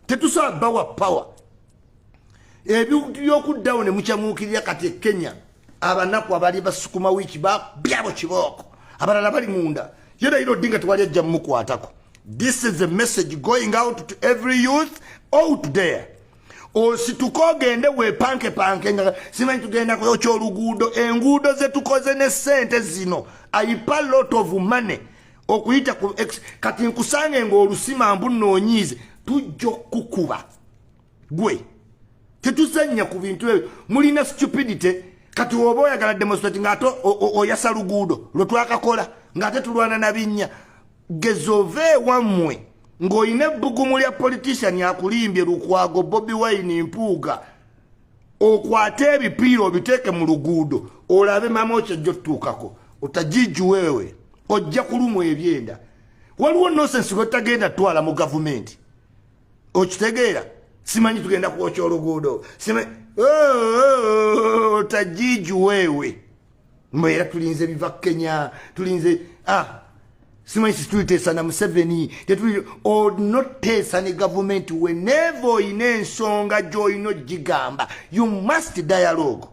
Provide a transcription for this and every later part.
tetusobola bawa power ebintu by'okuddawo ne mukyamuukirira kati Kenya abanaku abali basukuma wiiki byabo kibooko abalala bali munda yera iro dinga tewali ajja mukwatako. This is a message going out to every youth out there. Situkogende wepanke nga simanyi tugenda kuyokya oluguudo enguudo ze tukoze ne sente zino I pay a lot of money okuyita kati nkusange ng'olusima mbunoonyiize tujja kukuba gwe tetuzannya ku bintu ebyo mulina stupidity kati oba oyagala demonstrate ng'ate oyasa luguudo lwe twakakola ng'ate tulwana na binnya gezove wammwe ng'olina ebbugumu lya politician akulimbye Lukwago Bobi Wine Mpuuga okwate ebipiira obiteeke mu luguudo olabe mama okyajja otutuukako otajiju wewe ojja kulumwa ebyenda waliwo nonsense lwetagenda twala mu gavumenti okitegeera simanyi tugenda kwokya oluguudo otajiju wewe mbera tulinze biva Kenya tulinze simanyi situliteesa na Museveni onoteesa ne gavumenti whenever oyina ensonga gy'olina ogigamba you must dialogue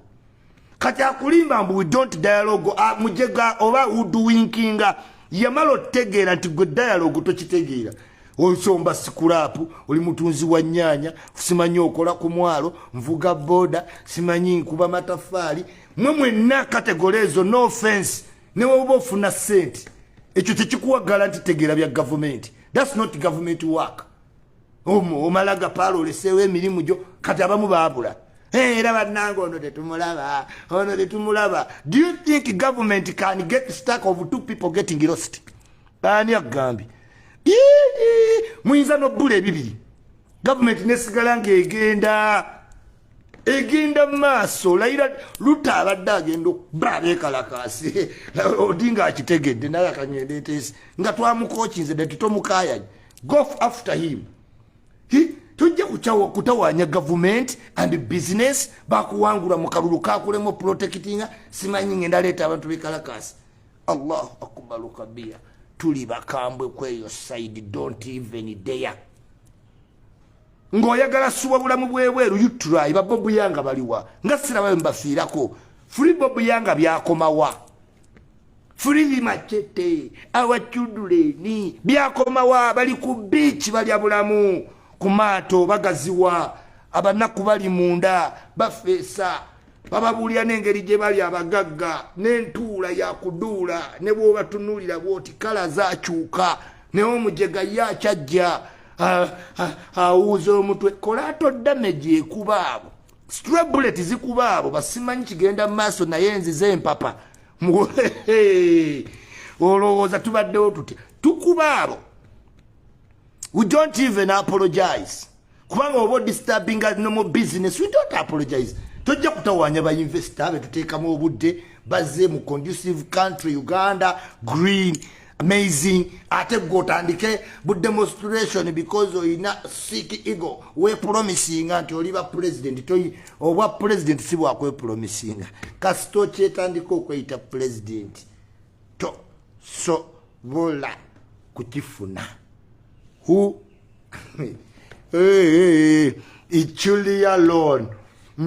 kati akulimba mbu we don't dialogue mujega oba uduwinkinga yamala otegeera nti gwe dialogue tokitegeera osomba sikulapu oli mutunzi wa nnyaanya simanyi okola ku mwalo nvuga boda simanyi nkuba matafaali mwenna kategori ezo no offense newe oba ofuna sente ekyo tekikuwagala nti tegeera bya gavumenti. That's not government work. Omalaga palo oleseewo emirimu gyo kati abamu baabula era bannange ono tetumulaba. Do you think government can get stuck of two people getting lost? Ani agambye muyinza nobbula ebibiri gavumenti nesigala ng'egenda maaso layira luta abadde agenda okuba beekalakaasi odinga akitegedde naye akanyendeeteesi nga twamukokinze ne tutomukayanya go after him. Tujja kutawaanya government and business bakuwangula mu kalulu kakulemu protectinga simanyi ngenda leeta abantu beekalakaasi. Allahu akbaru kabira. Tuli bakambwe kweyo side don't even dare. Ng'oyagala suwa bulamu bwebweru you try ba Bobi Yanga baliwa nga sirabayo mbafiirako free Bobi Yanga byakomawa free machete awachuduleni byakomawa bali ku beach bali abulamu ku maato bagaziwa abanaku bali munda bafeesa bababulya n'engeri gye bali abagagga n'entuula yakuduula ne bw'oba tunuulira bw'oti kala zaakyuka ne omujega yakyajja awuuza omutwe kolato damage ekuba abo stray bullet zikuba abo basimanyi kigenda mu maaso naye enzize empapa olowooza tubaddewo tutya tukuba abo. We don't even apologize kubanga oba disturbing normal business we don't apologize. Tojja kutawaanya ba investor betuteekamu obudde bazze mu conducive country Uganda green amazing ate gotandike bu demonstration because oyina sick ego we promising nti oliba president toyi oba president sibwa kwe promising kasito chetandiko kwita president to so vola kukifuna who ichuli alone